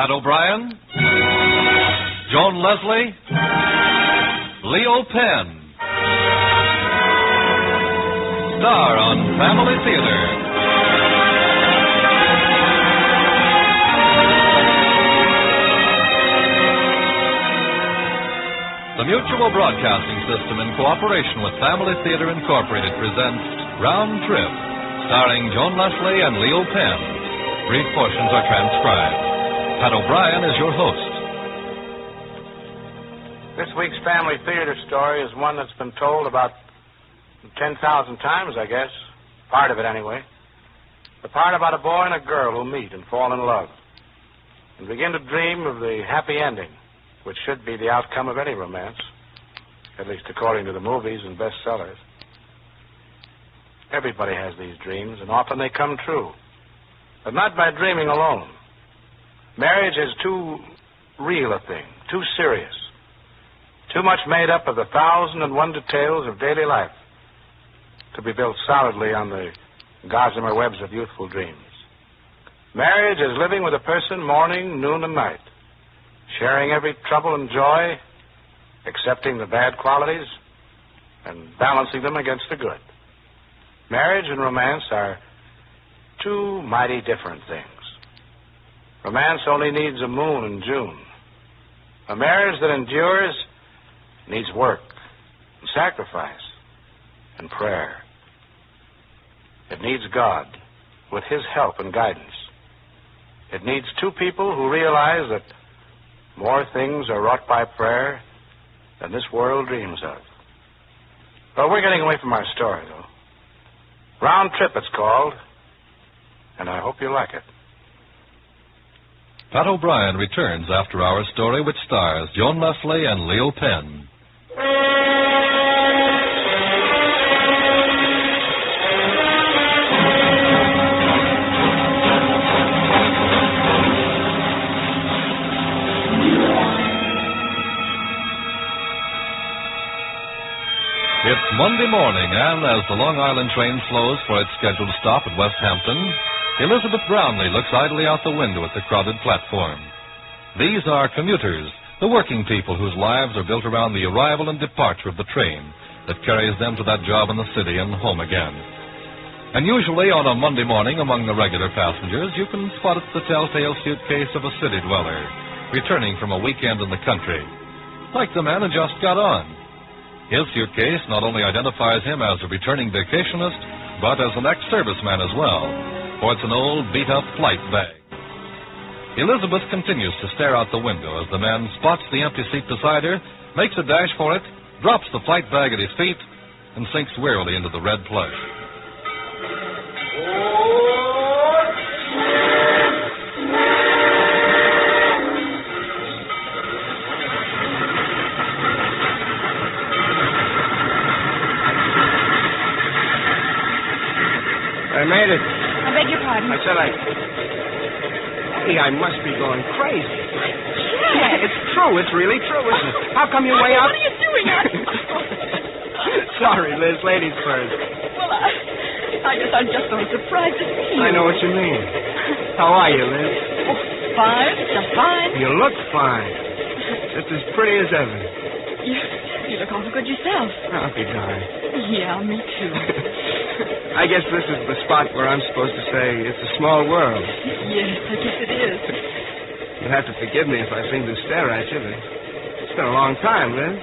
Pat O'Brien, Joan Leslie, Leo Penn. Star on Family Theater. The Mutual Broadcasting System, in cooperation with Family Theater Incorporated, presents Round Trip, starring Joan Leslie and Leo Penn. Brief portions are transcribed. Pat O'Brien is your host. This week's Family Theater story is one that's been told about 10,000 times, I guess. Part of it, anyway. The part about a boy and a girl who meet and fall in love and begin to dream of the happy ending, which should be the outcome of any romance, at least according to the movies and bestsellers. Everybody has these dreams, and often they come true, but not by dreaming alone. Marriage is too real a thing, too serious, too much made up of the 1,001 details of daily life to be built solidly on the gossamer webs of youthful dreams. Marriage is living with a person morning, noon, and night, sharing every trouble and joy, accepting the bad qualities, and balancing them against the good. Marriage and romance are two mighty different things. Romance only needs a moon in June. A marriage that endures needs work and sacrifice and prayer. It needs God with His help and guidance. It needs two people who realize that more things are wrought by prayer than this world dreams of. But we're getting away from our story, though. Round Trip, it's called, and I hope you like it. Pat O'Brien returns after our story, which stars Joan Leslie and Leo Penn. It's Monday morning, and as the Long Island train slows for its scheduled stop at West Hampton, Elizabeth Brownlee looks idly out the window at the crowded platform. These are commuters, the working people whose lives are built around the arrival and departure of the train that carries them to that job in the city and home again. And usually on a Monday morning among the regular passengers, you can spot it the telltale suitcase of a city dweller returning from a weekend in the country, like the man who just got on. His suitcase not only identifies him as a returning vacationist, but as an ex-serviceman as well, for it's an old, beat-up flight bag. Elizabeth continues to stare out the window as the man spots the empty seat beside her, makes a dash for it, drops the flight bag at his feet, and sinks wearily into the red plush. I made it. I beg your pardon? I said Hey, I must be going crazy. Jack! It's true. It's really true, isn't it? How come you're way out? What are you doing? Sorry, Liz. Ladies first. Well, I'm just so surprised to see you. I know what you mean. How are you, Liz? Oh, fine. Just fine. You look fine. Just as pretty as ever. You look awful good yourself. I'll be darned. Yeah, me too. I guess this is the spot where I'm supposed to say it's a small world. Yes, I guess it is. You'll have to forgive me if I seem to stare at you, but it's been a long time, Liz.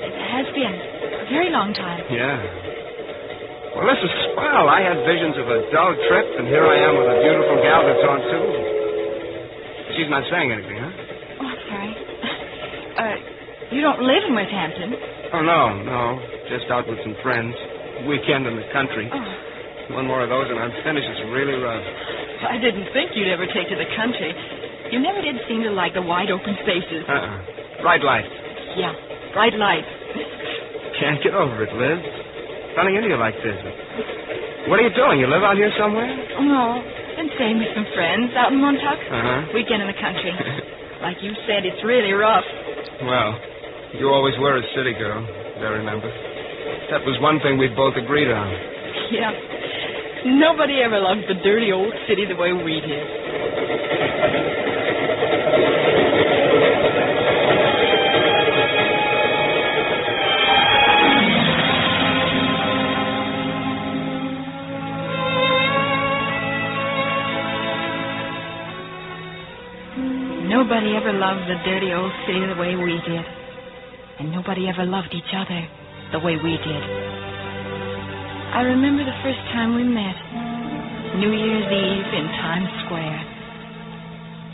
It has been. A very long time. Yeah. Well, this is swell. I had visions of a dull trip, and here I am with a beautiful gal that's on, too. She's not saying anything, huh? Oh, I'm sorry. You don't live in West Hampton? Oh, no. Just out with some friends. Weekend in the country. Oh. One more of those and I'm finished. It's really rough. I didn't think you'd ever take to the country. You never did seem to like the wide open spaces. Bright light. Yeah, bright light. Can't get over it, Liz. Funny any you like this. What are you doing? You live out here somewhere? Oh, no. Been staying with some friends out in Montauk. Weekend in the country. Like you said, it's really rough. Well, you always were a city girl, I remember. That was one thing we both agreed on. Yeah. Nobody ever loved the dirty old city the way we did. Nobody ever loved the dirty old city the way we did. And nobody ever loved each other the way we did. I remember the first time we met. New Year's Eve in Times Square.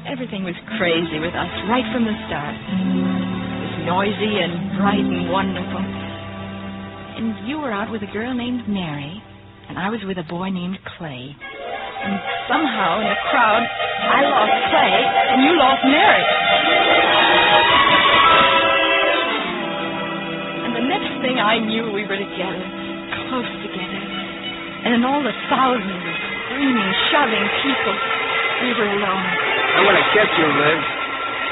Everything was crazy with us right from the start. It was noisy and bright and wonderful. And you were out with a girl named Mary, and I was with a boy named Clay. And somehow in the crowd, I lost Clay, and you lost Mary. And the next thing I knew, we were together, close together. And in all the thousands of screaming, shoving people, we were alone. I want to kiss you, Liz.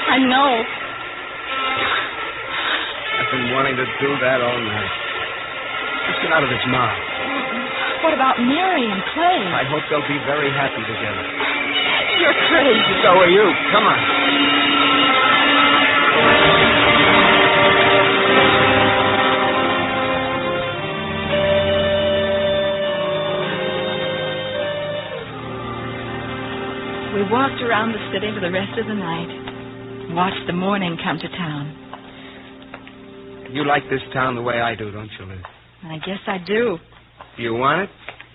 I know. I've been wanting to do that all night. Let's get out of this mob. What about Mary and Clay? I hope they'll be very happy together. You're crazy. So are you. Come on. We walked around the city for the rest of the night and watched the morning come to town. You like this town the way I do, don't you, Liz? I guess I do. Do you want it?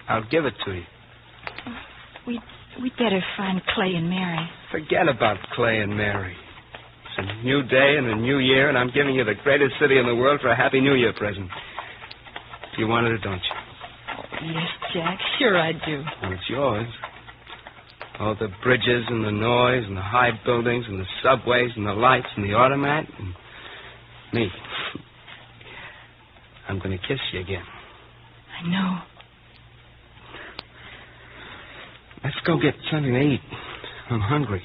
I'll give it to you. We'd better find Clay and Mary. Forget about Clay and Mary. It's a new day and a new year, and I'm giving you the greatest city in the world for a Happy New Year present. You want it or don't you? Oh, yes, Jack. Sure I do. Well, it's yours. All the bridges and the noise and the high buildings and the subways and the lights and the automat and me. I'm going to kiss you again. I know. Let's go get something to eat. I'm hungry.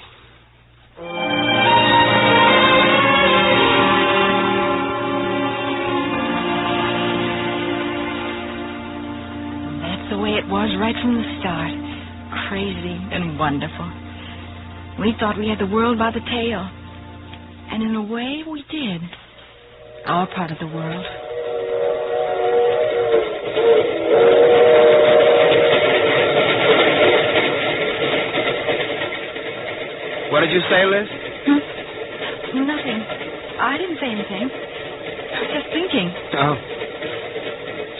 That's the way it was right from the start. Crazy and wonderful. We thought we had the world by the tail. And in a way, we did. Our part of the world. What did you say, Liz? Nothing. I didn't say anything. I was just thinking. Oh.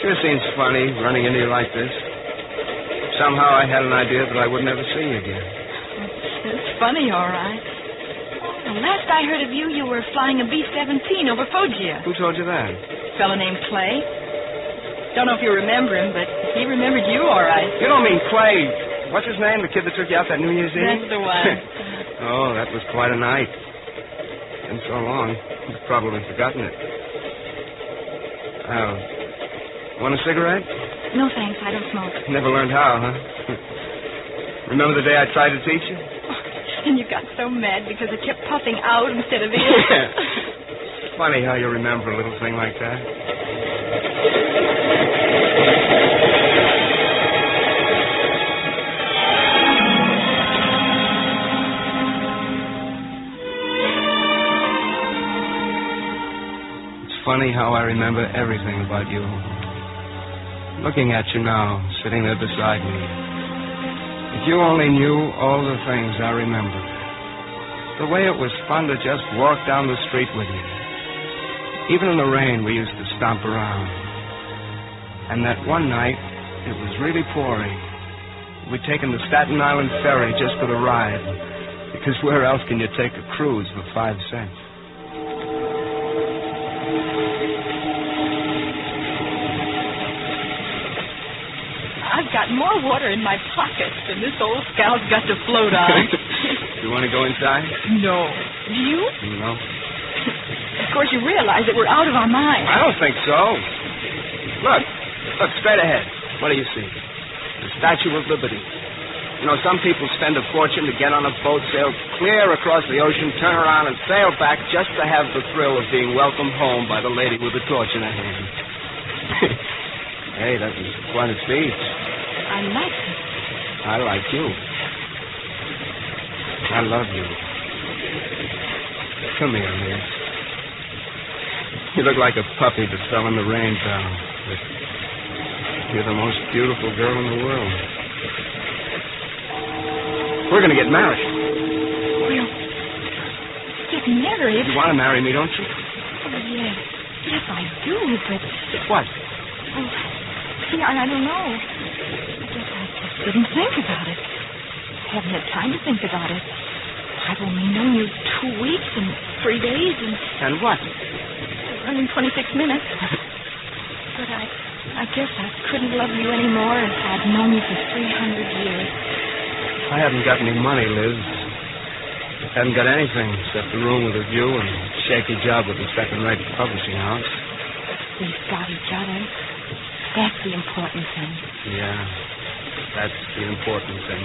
Sure seems funny running into you like this. Somehow I had an idea that I would never see you again. It's funny, all right. The last I heard of you, you were flying a B-17 over Foggia. Who told you that? A fellow named Clay. Don't know if you remember him, but he remembered you all right. You don't mean Clay. What's his name, the kid that took you out that New Year's Eve? That's the one. Oh, that was quite a night. Been so long, you've probably forgotten it. Want a cigarette? No, thanks. I don't smoke. Never learned how, huh? Remember the day I tried to teach you? Oh, and you got so mad because I kept puffing out instead of in. It's funny how you remember a little thing like that. It's funny how I remember everything about you. Looking at you now, sitting there beside me. If you only knew all the things I remember. The way it was fun to just walk down the street with you. Even in the rain, we used to stomp around. And that one night, it was really pouring. We'd taken the Staten Island ferry just for the ride. Because where else can you take a cruise for 5 cents? I've got more water in my pockets than this old scow's got to float on. You want to go inside? No. Do you? No. Of course, you realize that we're out of our minds. I don't think so. Look straight ahead. What do you see? The Statue of Liberty. You know, some people spend a fortune to get on a boat, sail clear across the ocean, turn around and sail back just to have the thrill of being welcomed home by the lady with the torch in her hand. Hey, that was quite a speech. I like it. I like you. I love you. Come here, Liz. You look like a puppy that fell in the rain, pal. But you're the most beautiful girl in the world. We're going to get married. get married. You want to marry me, don't you? Oh, yes. Yes, I do, but... What? Oh, see, I don't know. I guess I just didn't think about it. I haven't had time to think about it. I've only known you 2 weeks and 3 days and... And what? Only 26 minutes. But I guess I couldn't love you anymore if I'd known you for 300 years. I haven't got any money, Liz. Haven't got anything except the room with a view and a shaky job with a second-rate publishing house. We've got each other. That's the important thing. Yeah, that's the important thing.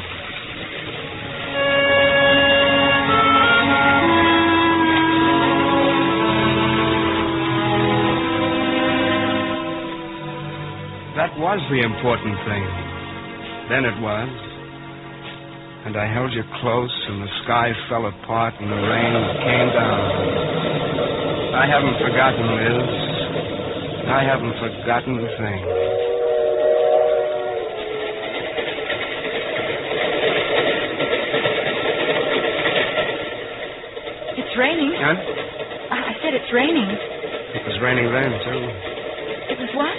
That was the important thing. Then it was. And I held you close, and the sky fell apart, and the rain came down. I haven't forgotten, Liz. I haven't forgotten a thing. It's raining. Huh? I said it's raining. It was raining then, too. It was what?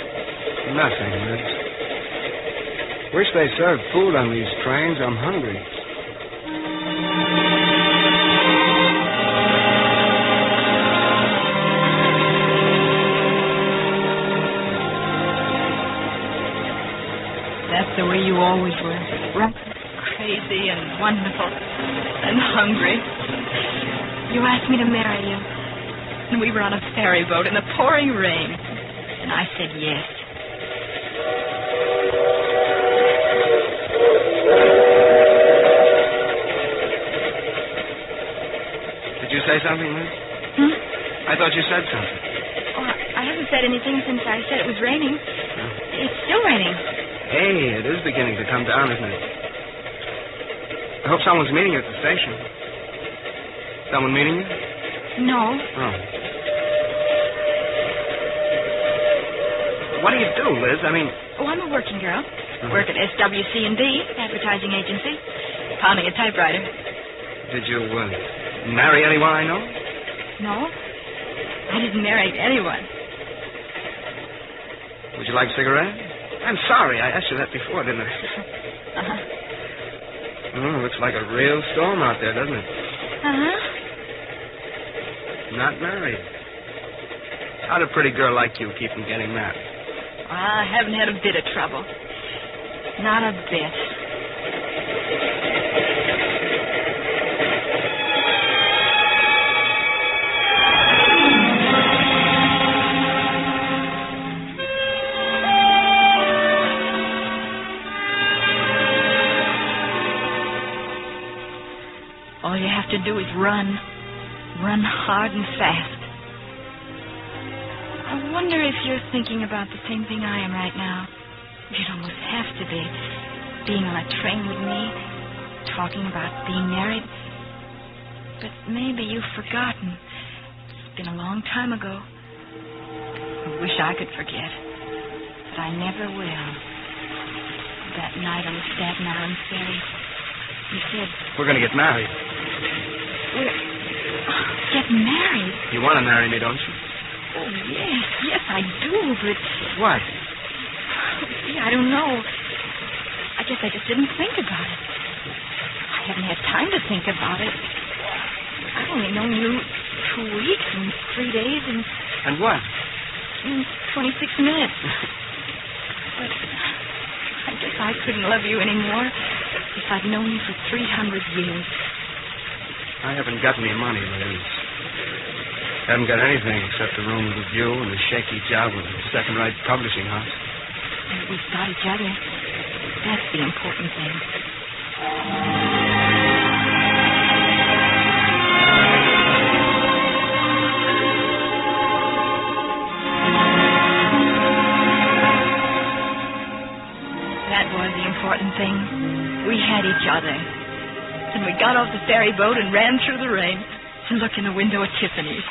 Nothing, Liz. Wish they served food on these trains. I'm hungry. That's the way you always were. Right? Crazy and wonderful and hungry. You asked me to marry you. And we were on a ferry boat in the pouring rain. And I said yes. Did you say something, Liz? I thought you said something. Oh, I haven't said anything since I said it was raining. It's still raining. Hey, it is beginning to come down, isn't it? I hope someone's meeting you at the station. Someone meeting you? No. Oh. What do you do, Liz? I mean... Oh, I'm a working girl. Work at SWC&D, advertising agency. Pounding a typewriter. Did you marry anyone I know? No. I didn't marry anyone. Would you like a cigarette? I'm sorry. I asked you that before, didn't I? Uh-huh. Oh, looks like a real storm out there, doesn't it? Uh-huh. Not married. How'd a pretty girl like you keep from getting married? I haven't had a bit of trouble. Not a bit. All you have to do is run. Run hard and fast. I wonder if you're thinking about the same thing I am right now. You'd almost have to be. Being on a train with me, talking about being married. But maybe you've forgotten. It's been a long time ago. I wish I could forget. But I never will. That night on the Staten Island ferry, you said... We're going to get married. Get married? You want to marry me, don't you? Oh, yes. Yes, I do, but... What? See, I don't know. I guess I just didn't think about it. I haven't had time to think about it. I've only known you 2 weeks and 3 days and... And what? 26 minutes. But I guess I couldn't love you anymore if I'd known you for 300 years. I haven't got any money, Liz. Haven't got anything except a room with a view and a shaky job with a second-rate publishing house. And we've got each other. That's the important thing. That was the important thing. We had each other. And we got off the ferry boat and ran through the rain to look in the window at Tiffany's.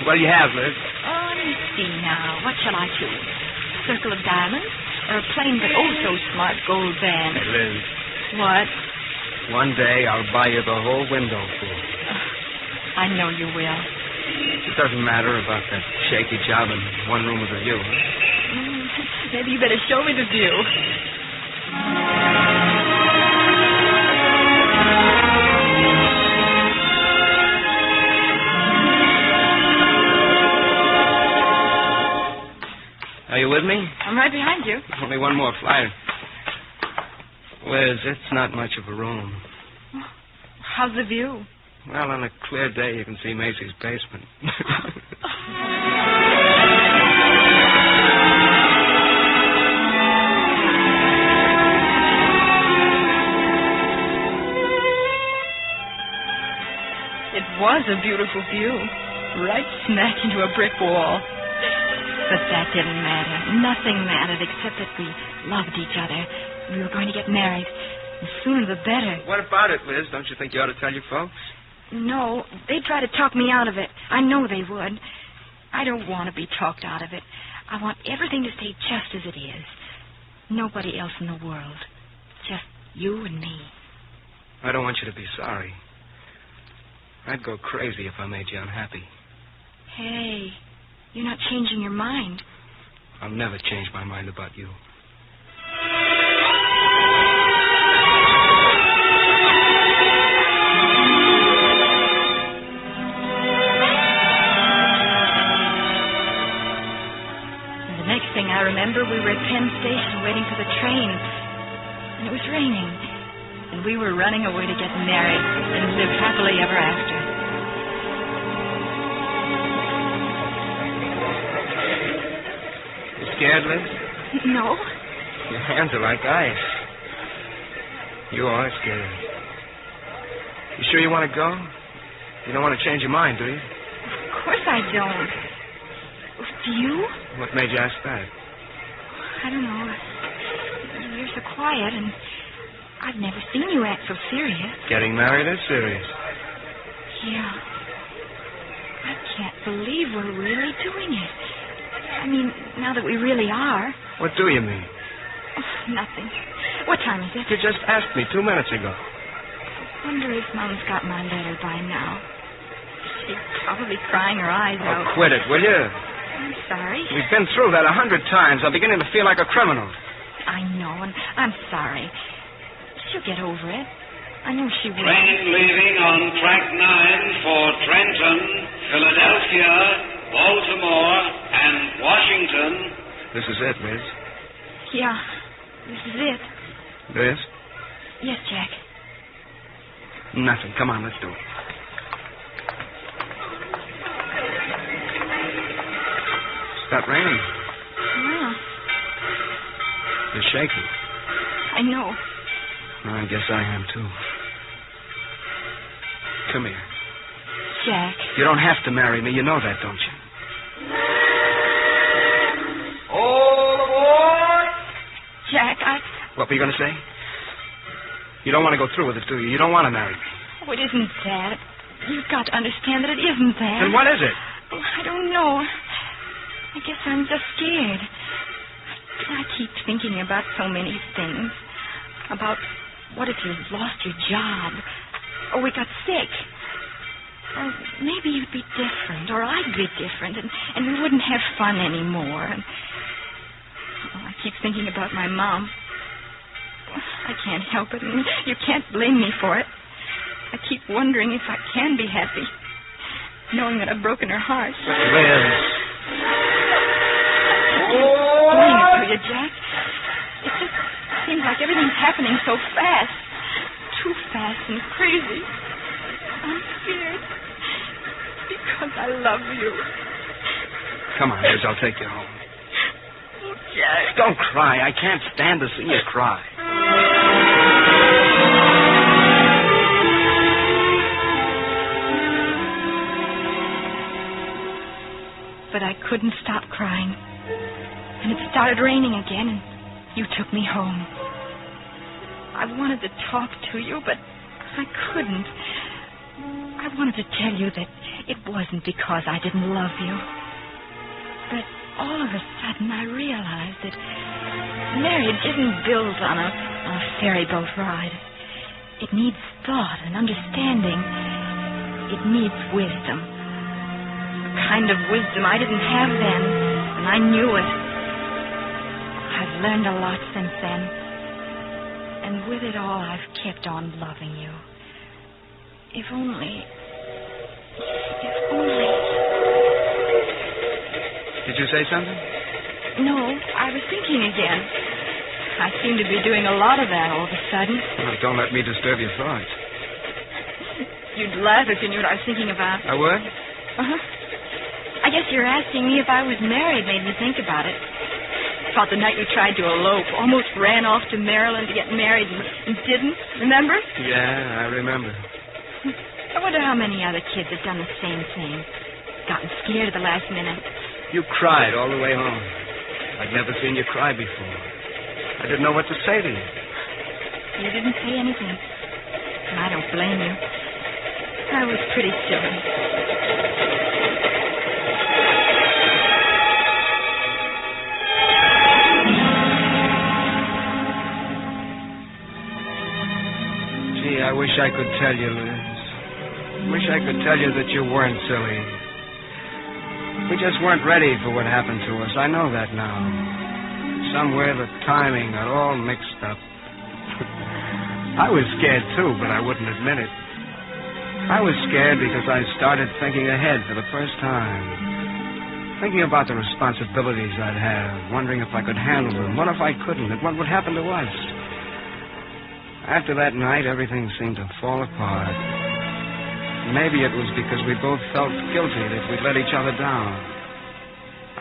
What do you have, Liz? Oh, let me see now. What shall I choose? Circle of diamonds or a plain but oh so smart gold band? Hey, Liz. What? One day I'll buy you the whole window full. I know you will. It doesn't matter about that shaky job in one room with a view. Maybe you better show me the view. Are you with me? I'm right behind you. Only one more flight. Liz, it's not much of a room. How's the view? Well, on a clear day, you can see Macy's basement. It was a beautiful view. Right smack into a brick wall. But that didn't matter. Nothing mattered except that we loved each other. We were going to get married. The sooner the better. What about it, Liz? Don't you think you ought to tell your folks? No, they'd try to talk me out of it. I know they would. I don't want to be talked out of it. I want everything to stay just as it is. Nobody else in the world. Just you and me. I don't want you to be sorry. I'd go crazy if I made you unhappy. Hey, you're not changing your mind. I'll never change my mind about you. The next thing I remember, we were at Penn Station waiting for the train. And it was raining. And we were running away to get married and live happily ever after. You scared, Liz? No. Your hands are like ice. You are scared. You sure you want to go? You don't want to change your mind, do you? Of course I don't. Do you? What made you ask that? I don't know. You're so quiet, and I've never seen you act so serious. Getting married is serious. Yeah. I can't believe we're really doing it. I mean, now that we really are. What do you mean? Oh, nothing. What time is it? You just asked me 2 minutes ago. I wonder if Mom's got my letter by now. She's probably crying her eyes out. Oh, quit it, will you? I'm sorry. We've been through that 100 times. I'm beginning to feel like a criminal. I know, and I'm sorry. She'll get over it. I know she will. Train leaving on track 9 for Trenton, Philadelphia, Baltimore, and Washington. This is it, Liz. Yeah, this is it. Liz? Yes, Jack. Nothing. Come on, let's do it. Stop raining. Yeah, You're shaking. I know. I guess I am, too. Come here. Jack. You don't have to marry me. You know that, don't you? All aboard! Jack, What were you going to say? You don't want to go through with it, do you? You don't want to marry me. Oh, it isn't that. You've got to understand that it isn't that. Then what is it? Oh, I don't know. I guess I'm just scared. I keep thinking about so many things. About what if you lost your job? Or we got sick? Or maybe you'd be different, or I'd be different, and we wouldn't have fun anymore. And I keep thinking about my mom. I can't help it, and you can't blame me for it. I keep wondering if I can be happy, knowing that I've broken her heart. Liz. Explain it to you, Jack. It just seems like everything's happening so fast. Too fast and crazy. I'm scared. Because I love you. Come on, Liz. I'll take you home. Oh, Jack. Don't cry. I can't stand to see you cry. But I couldn't stop crying. And it started raining again, and you took me home. I wanted to talk to you, but I couldn't. I wanted to tell you that it wasn't because I didn't love you. But all of a sudden I realized that marriage isn't built on a ferry boat ride. It needs thought and understanding. It needs wisdom. A kind of wisdom I didn't have then, and I knew it. I've learned a lot since then. And with it all, I've kept on loving you. If only... Did you say something? No, I was thinking again. I seem to be doing a lot of that all of a sudden. Well, don't let me disturb your thoughts. You'd laugh if you knew what I was thinking about. I would? Uh-huh. I guess you're asking me if I was married made me think about it. Thought the night we tried to elope, almost ran off to Maryland to get married and didn't. Remember? Yeah, I remember. I wonder how many other kids have done the same thing. Gotten scared at the last minute. You cried all the way home. I'd never seen you cry before. I didn't know what to say to you. You didn't say anything. And I don't blame you. I was pretty silly. Gee, I wish I could tell you, Liz. Wish I could tell you that you weren't silly. We just weren't ready for what happened to us. I know that now. Somewhere the timing got all mixed up. I was scared, too, but I wouldn't admit it. I was scared because I started thinking ahead for the first time. Thinking about the responsibilities I'd have, wondering if I could handle them. What if I couldn't? And what would happen to us? After that night, everything seemed to fall apart. Maybe it was because we both felt guilty that we'd let each other down.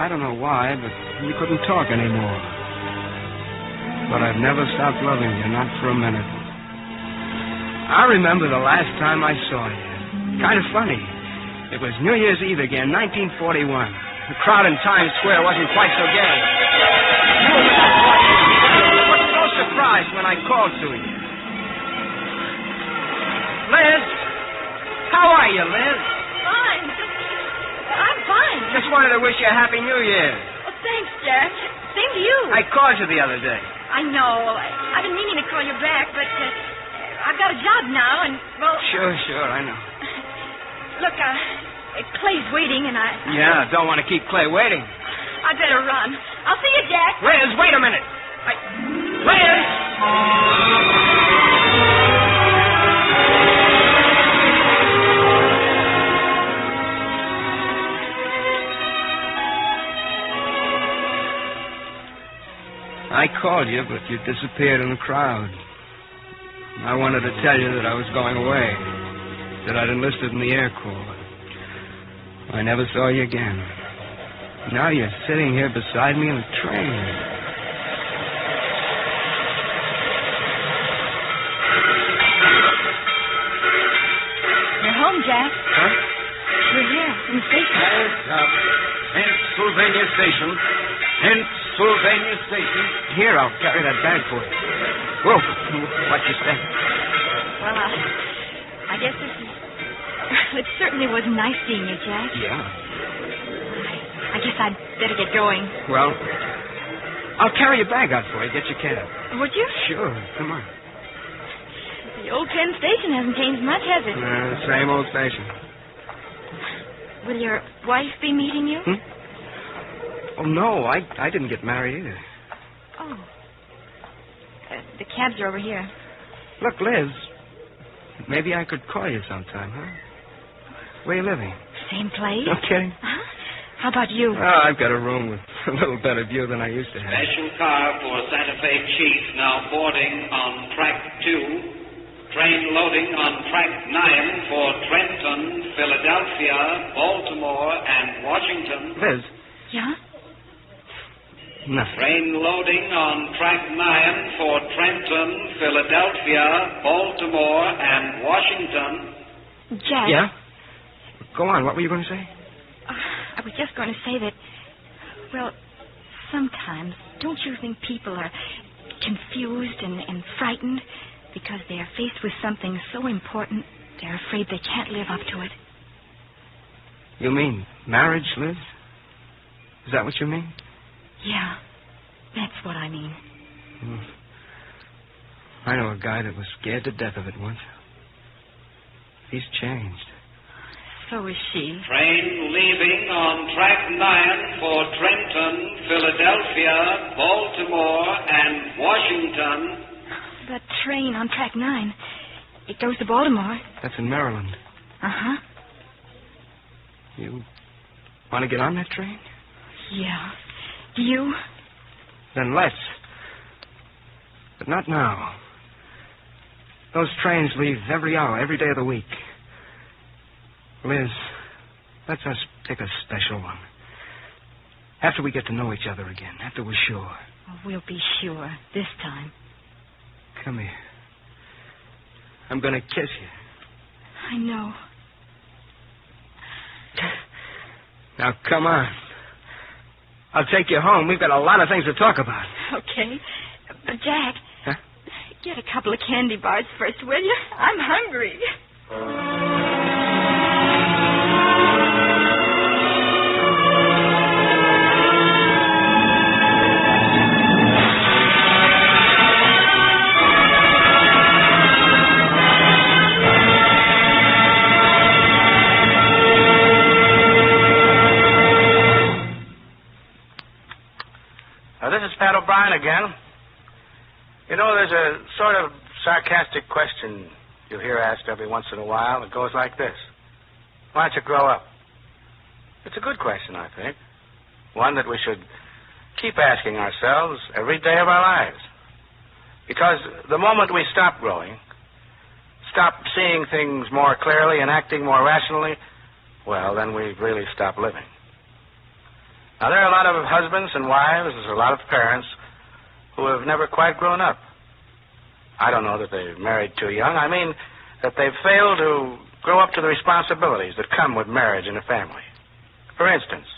I don't know why, but we couldn't talk anymore. But I've never stopped loving you, not for a minute. I remember the last time I saw you. Kind of funny. It was New Year's Eve again, 1941. The crowd in Times Square wasn't quite so gay. You were with that boy. I was so surprised when I called to you. Liz! How are you, Liz? Fine. I'm fine. Just wanted to wish you a Happy New Year. Well, thanks, Jack. Same to you. I called you the other day. I know. I've been meaning to call you back, but I've got a job now, and, well... Sure, I know. Look, Clay's waiting, and I... Yeah, don't want to keep Clay waiting. I better run. I'll see you, Jack. Liz, wait a minute. Liz! I called you, but you disappeared in the crowd. I wanted to tell you that I was going away, that I'd enlisted in the Air Corps. I never saw you again. Now you're sitting here beside me in a train. You're home, Jack. Huh? We're here, in the station. Pennsylvania Station. Pennsylvania Station. Here, I'll carry that bag for you. Whoa, what you say? Well, I guess this is... It certainly was nice seeing you, Jack. Yeah. I guess I'd better get going. Well, I'll carry your bag out for you. Get your cab. Would you? Sure. Come on. The old Penn station hasn't changed much, has it? Same old station. Will your wife be meeting you? Oh, no. I didn't get married either. Oh. The cabs are over here. Look, Liz, maybe I could call you sometime, huh? Where are you living? Same place? No kidding. Huh? How about you? Oh, I've got a room with a little better view than I used to have. Special car for Santa Fe Chief now boarding on track 2. Train loading on track 9 for Trenton, Philadelphia, Baltimore, and Washington. Liz? Yeah? Nothing. Train loading on track 9 for Trenton, Philadelphia, Baltimore, and Washington. Jack? Yeah? Go on. What were you going to say? I was just going to say that, well, sometimes don't you think people are confused and frightened because they are faced with something so important they're afraid they can't live up to it? You mean marriage, Liz? Is that what you mean? Yeah, that's what I mean. I know a guy that was scared to death of it once. He's changed. So is she. Train leaving on track 9 for Trenton, Philadelphia, Baltimore, and Washington. The train on track 9. It goes to Baltimore. That's in Maryland. Uh-huh. You want to get on that train? Yeah. Do you? Then let's. But not now. Those trains leave every hour, every day of the week. Liz, let's us pick a special one. After we get to know each other again, after we're sure. Oh, we'll be sure this time. Come here. I'm going to kiss you. I know. Now, come on. I'll take you home. We've got a lot of things to talk about. Okay. But, Jack, huh? Get a couple of candy bars first, will you? I'm hungry. This is Pat O'Brien again. You know, there's a sort of sarcastic question you'll hear asked every once in a while. It goes like this. Why don't you grow up? It's a good question, I think. One that we should keep asking ourselves every day of our lives. Because the moment we stop growing, stop seeing things more clearly and acting more rationally, well, then we've really stopped living. Now, there are a lot of husbands and wives, there's a lot of parents who have never quite grown up. I don't know that they've married too young. I mean that they've failed to grow up to the responsibilities that come with marriage and a family. For instance,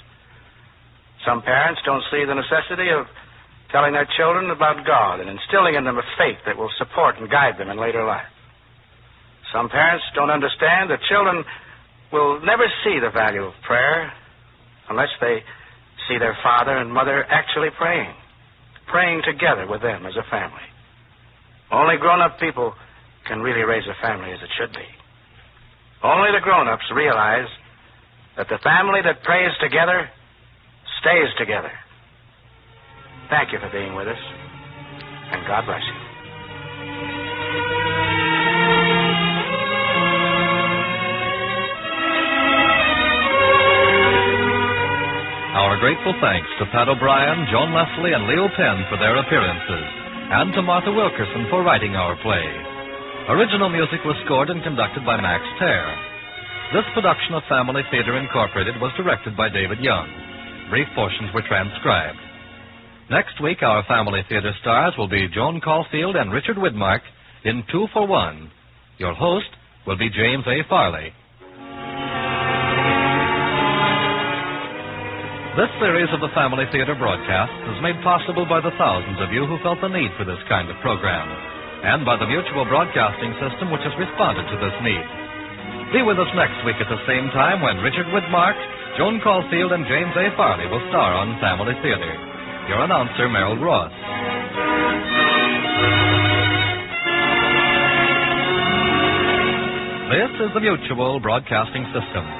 some parents don't see the necessity of telling their children about God and instilling in them a faith that will support and guide them in later life. Some parents don't understand that children will never see the value of prayer unless they see their father and mother actually praying together with them as a family. Only grown-up people can really raise a family as it should be. Only the grown-ups realize that the family that prays together stays together. Thank you for being with us, and God bless you. Our grateful thanks to Pat O'Brien, Joan Leslie, and Leo Penn for their appearances, and to Martha Wilkerson for writing our play. Original music was scored and conducted by Max Terr. This production of Family Theater Incorporated was directed by David Young. Brief portions were transcribed. Next week, our Family Theater stars will be Joan Caulfield and Richard Widmark in 2 for 1. Your host will be James A. Farley. This series of the Family Theater broadcasts is made possible by the thousands of you who felt the need for this kind of program, and by the Mutual Broadcasting System, which has responded to this need. Be with us next week at the same time when Richard Widmark, Joan Caulfield, and James A. Farley will star on Family Theater. Your announcer, Merrill Ross. This is the Mutual Broadcasting System.